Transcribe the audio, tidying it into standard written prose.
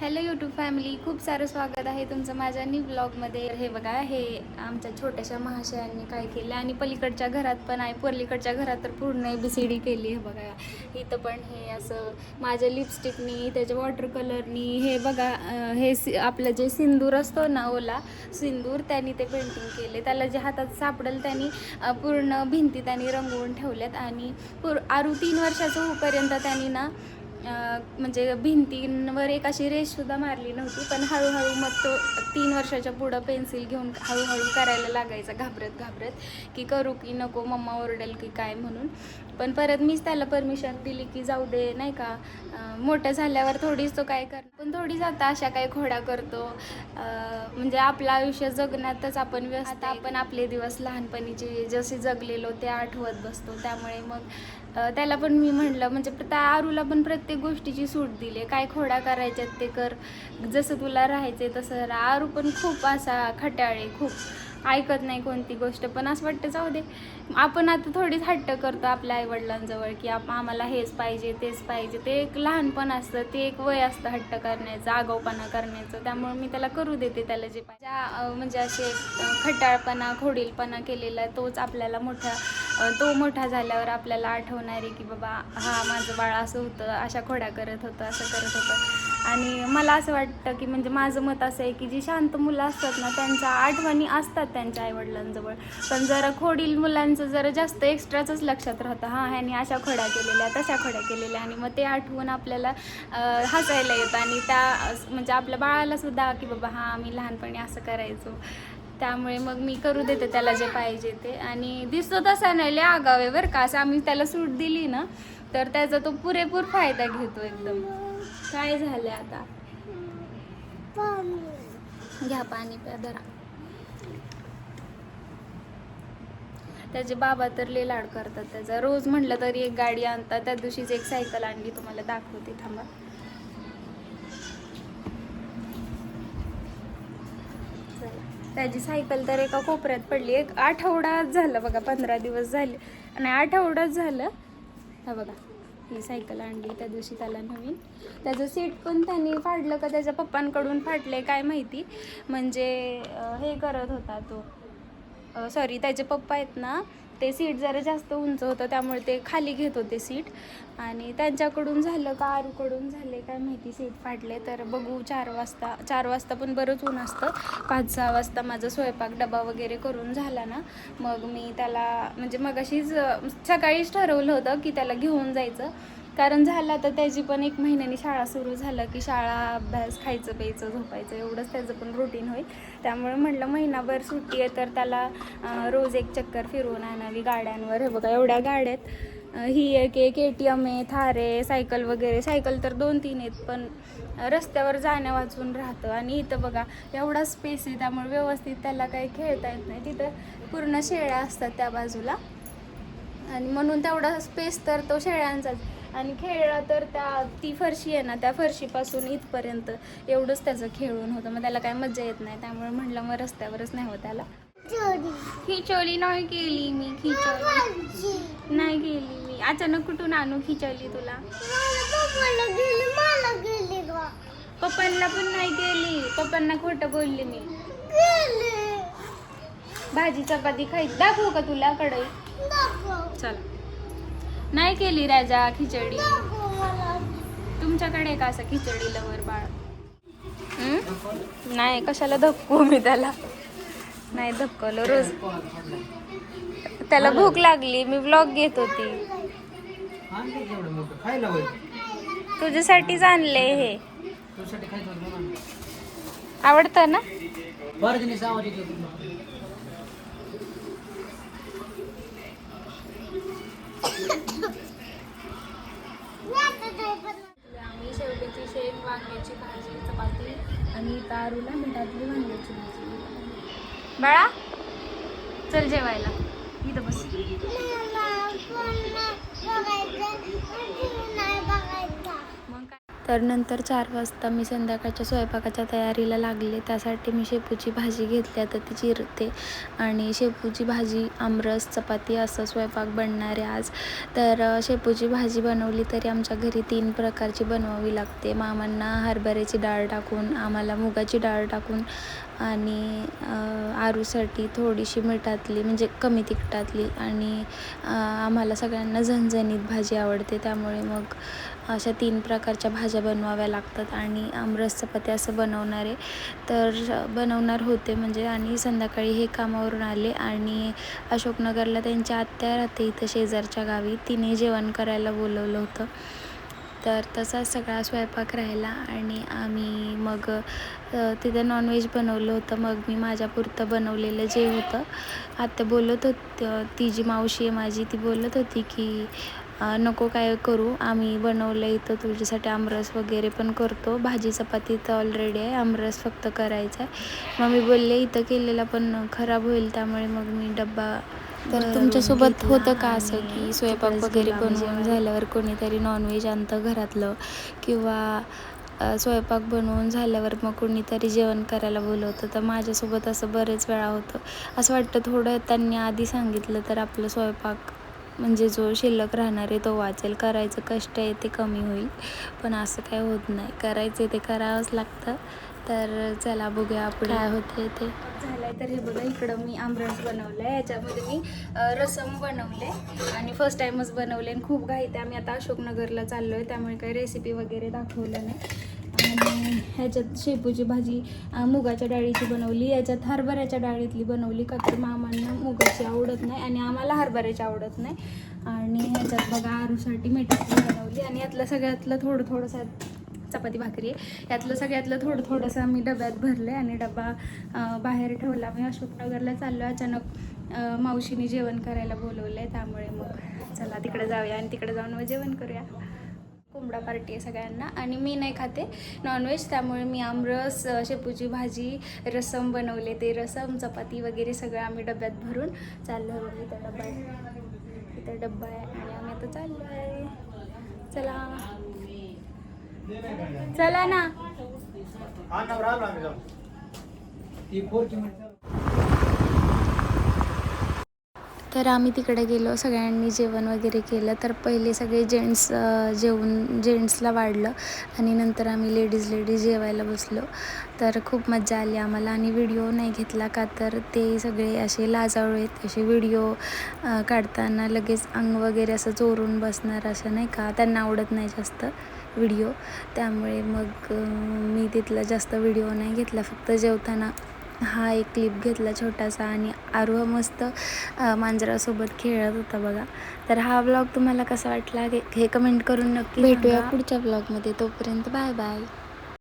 Hello YouTube family, खूप सारं स्वागत आहे तुमचं माझ्या न्यू ब्लॉगमध्ये. हे बघा, हे आमच्या छोट्याशा महाशयांनी काय केलं आणि पलीकडच्या घरात पण आहे. पलीकडच्या घरात तर पूर्ण ABCD केली. हे बघा, इथं पण हे असं माझ्या लिपस्टिकनी, त्याच्या वॉटर कलरनी, हे बघा हे आपलं जे सिंदूर असतो ना, ओला सिंदूर, त्यांनी ते पेंटिंग केले. त्याला जे हातात सापडेल त्यांनी पूर्ण भिंती त्यांनी रंगवून ठेवल्यात. आणि आरू 3 वर्षाचं होईपर्यंत त्यांनी ना म्हणजे भिंतींवर एक अशी रेषसुद्धा मारली नव्हती. पण हळूहळू मग तो 3 वर्षाच्या पुढं पेन्सिल घेऊन हळूहळू करायला लागायचा, घाबरत की करू की नको, मम्मा ओरडेल की काय म्हणून. पण परत मीच त्याला परमिशन दिली की जाऊ दे, नाही का, मोठं झाल्यावर थोडीच तो काय कर, पण थोडीच आता अशा काही खोड्या करतो. म्हणजे आपलं आयुष्य जगण्यातच आपण व्यस्त. आता आपण आपले दिवस लहानपणीचे जसे जगलेलो ते आठवत बसतो. त्यामुळे मग त्याला पण मी म्हणलं, म्हणजे त्या आरूला पण प्रत्येक गोष्टीची सूट दिली. काय खोड्या करायच्यात ते कर, जसं तुला राहायचं तसं राहा. आरू पण खूप असा खट्याळे, खूप ऐकत नाही कोणती गोष्ट. पण असं वाटतं जाऊ दे, आपण आता थोडीच हट्ट करतो आपल्या आईवडिलांजवळ की आम्हाला हेच पाहिजे तेच पाहिजे. ते एक लहानपण असतं, ते एक वय असतं हट्ट करण्याचं, आगाऊपणा करण्याचं. त्यामुळे मी त्याला करू देते, त्याला जे पाहिजे. म्हणजे असे खट्याळपणा, खोडीलपणा केलेला तोच आपल्याला तो मोठा झाल्यावर आपल्याला आठवणार आहे की बाबा हा माझं बाळ असं होतं, अशा खोड्या करत होतं, असं करत होतं. आणि मला असं वाटतं की म्हणजे माझं मत असं आहे की जी शांत मुलं असतात ना, त्यांच्या आठवणी असतात त्यांच्या आईवडिलांजवळ. पण जरा खोडील मुलांचं जरा जास्त एक्स्ट्राच लक्षात राहतं, ह्यानी अशा खोड्या केलेल्या, तशा खोड्या केलेल्या. आणि मग ते आठवून आपल्याला हसायला येतं. आणि त्या म्हणजे आपल्या बाळाला सुद्धा की बाबा आम्ही लहानपणी असं करायचो. त्यामुळे मग मी करू देते त्याला जे पाहिजे ते. आणि दिसतो तसा नाही, लय आगाव आहे बरं का. असं आम्ही त्याला सूट दिली ना तर त्याचा तो पुरेपूर फायदा घेतो एकदम. काय झालं आता, घ्या पाणी प्या, धरा. त्याचे बाबा तर लय लाड करतात त्याचा. रोज म्हटलं तरी एक गाडी आणतात. त्या दिवशीच एक सायकल आणली, तुम्हाला दाखवते थांबा. त्याची सायकल तर एका कोपऱ्यात पडली. एक आठवडा झालं बघा, 15 दिवस झाले आणि आठवडाच झालं. हा बघा, ही सायकल आणली त्या दिवशी त्याला नवीन. त्याचं सीट पण त्यांनी फाडलं का त्याच्या पप्पांकडून फाडले काय माहिती. म्हणजे हे करत होता तो, सॉरी त्याचे पप्पा आहेत ना, ते सीट जरा जास्त उंच होतं त्यामुळे ते खाली घेत होते सीट. आणि त्यांच्याकडून झालं का आरूकडून झाले काय माहिती, सीट फाडले. तर बघू 4 वाजता पण बरंच ऊन असतं. 5-6 वाजता माझा स्वयंपाक डबा वगैरे करून झाला ना, मग मी त्याला म्हणजे मगाशीच सकाळीच ठरवलं होतं की त्याला घेऊन जायचं. कारण झालं तर त्याची पण 1 महिन्यानी शाळा सुरू झालं की शाळा, अभ्यास, खायचं प्यायचं झोपायचं एवढंच त्याचं पण रुटीन होईल. त्यामुळे म्हटलं महिनाभर सुट्टी आहे तर त्याला रोज एक चक्कर फिरवून आणावी गाड्यांवर. हे बघा एवढ्या गाड्या आहेत. ही एक ATM आहे, थार आहे, सायकल वगैरे. सायकल तर 2-3 आहेत, पण रस्त्यावर जाण्या वाचून राहतं. आणि इथं बघा एवढा स्पेस आहे त्यामुळे व्यवस्थित त्याला काही खेळता येत नाही. तिथं पूर्ण शेळ्या असतात त्या बाजूला आणि म्हणून तेवढा स्पेस तर तो शेळ्यांचाच. आणि खेळला तर ती फरशी आहे ना, त्या फरशीपासून इथपर्यंत एवढंच त्याचं खेळून होतं. मग त्याला काय मजा येत नाही. त्यामुळे म्हटलं मग रस्त्यावरच नाही होत त्याला. खिचडी नाही केली मी, खिचडी नाही केली मी. अचानक कुठून आणू खिचडी तुला? पप्पांना पण नाही केली. पप्पांना खोटं बोलले मी. भाजी चपाती खायची, दाखवू का तुला कढई? चला, नाही केली राजा खिचडी. तुमच्याकडे का असं खिचडी लवर बाळ? नाही, कशाला धक्कू मी त्याला, नाही धक्कलो. रोज त्याला भूक लागली, मी व्लॉग घेत होती. तुझ्यासाठीच आणले हे, आवडतं ना? आम्ही शेवग्याची शेंग, वांग्याची भाजी, चपाती आणि तारूला मिठातली वांग्याची भाजी. बाळा चल जेवायला, इथं बस. तर नंतर 4 वाजता मी संध्याकाळच्या स्वयंपाकाच्या तयारीला लागले. त्यासाठी मी शेपूची भाजी घेतली, आता ती चिरते. आणि शेपूची भाजी, आमरस, चपाती असं स्वयंपाक बनणार आहे आज. तर शेपूची भाजी बनवली तरी आमच्या घरी 3 प्रकारची बनवावी लागते. मामांना हरभऱ्याची डाळ टाकून, आम्हाला मुगाची डाळ टाकून आणि आरूसाठी थोडीशी मिठातली म्हणजे कमी तिखटातली आणि आम्हाला सगळ्यांना झणझणीत भाजी आवडते. त्यामुळे मग अशा 3 प्रकारच्या भाज्या बनवाव्या लागतात आणि आमरस चपाती असं बनवणार आहे. तर बनवणार होते म्हणजे आणि संध्याकाळी हे कामावरून आले आणि अशोकनगरला त्यांची आत्या राहते इथं शेजारच्या गावी, तिने जेवण करायला बोलवलं होतं. तर तसाच सगळा स्वयंपाक राहिला आणि आम्ही मग तिथं नॉनव्हेज बनवलं होतं. मग मी माझ्यापुरतं बनवलेलं जे होतं, आत्या बोलत होतं, ती जी मावशी आहे माझी ती बोलत होती की नको काय करू, आम्ही बनवलं इथं तुझ्यासाठी आमरस वगैरे पण करतो, भाजी चपाती तर ऑलरेडी आहे, आमरस फक्त करायचा आहे. मग मी बोलले इथं केलेला पण खराब होईल, त्यामुळे मग मी डब्बा. तर तुमच्यासोबत होतं का असं की स्वयंपाक वगैरे बनवून झाल्यावर कोणीतरी नॉनव्हेज आणतं घरातलं, किंवा स्वयंपाक बनवून झाल्यावर मग कोणीतरी जेवण करायला बोलवतं? तर माझ्यासोबत असं बरेच वेळा होतं. असं वाटतं थोडं त्यांनी आधी सांगितलं तर आपलं स्वयंपाक म्हणजे जो शिल्लक राहणार आहे तो वाचेल, करायचं कष्ट आहे ते कमी होईल. पण असं काय होत नाही, करायचं ते करावंच लागतं. तर चला बघूया पुढे काय होते ते. झालं आहे तर हे बघा, इकडं मी आमरस बनवलं आहे, याच्यामध्ये मी रसम बनवले आणि फर्स्ट टाईमच बनवले आणि खूप घाईत आहे. आम्ही आता अशोकनगरला चाललो आहे, त्यामुळे काही रेसिपी वगैरे दाखवलं नाही. आणि ह्याच्यात शेपूची भाजी मुगाच्या डाळीची बनवली, याच्यात हरभऱ्याच्या डाळीतली बनवली का तर मामांना मुगाची आवडत नाही आणि आम्हाला हरभऱ्याची आवडत नाही. आणि ह्याच्यात बघा आरूसाठी मिठाची बनवली आणि यातलं सगळ्यातलं थोडंसं चपाती भाकरी आहे, यातलं सगळ्यातलं थोडंसं आम्ही डब्यात भरले आणि डबा बाहेर ठेवला. मी अशोकनगरला चाललो, अचानक मावशीने जेवण करायला बोलवलं आहे, त्यामुळे मग चला तिकडे जाऊया आणि तिकडे जाऊन मग जेवण करूया. कोंबडा पार्टी आहे सगळ्यांना आणि मी नाही खाते नॉनव्हेज, त्यामुळे मी आमरस, शेपूची भाजी, रसम बनवले, ते रसम चपाती वगैरे सगळं आम्ही डब्यात भरून चाललो आहे. इथं डब्बा आहे आणि आम्ही आता चाललो आहे. चला ना. तर आम्ही तिकडे गेलो, सगळ्यांनी जेवण वगैरे केलं. तर पहिले सगळे जेंट्सला वाढलं आणि नंतर आम्ही लेडीज जेवायला बसलो. तर खूप मजा आली आम्हाला आणि व्हिडिओ नाही घेतला का तर ते सगळे असे लाजाळू आहेत, असे व्हिडिओ काढताना लगेच अंग वगैरे असं चोरून बसणार, असं नाही का, त्यांना आवडत नाही जास्त व्हिडिओ. त्यामुळे मग मी तिथला जास्त व्हिडिओ नाही घेतला, फक्त जेवताना हा एक क्लिप घेतला छोटासा आणि आरोह मस्त मांजरासोबत खेळत होता बघा. तर हा व्लॉग तुम्हाला कसा वाटला हे कमेंट करून नक्की भेटूया पुढच्या व्लॉगमध्ये. तोपर्यंत बाय बाय.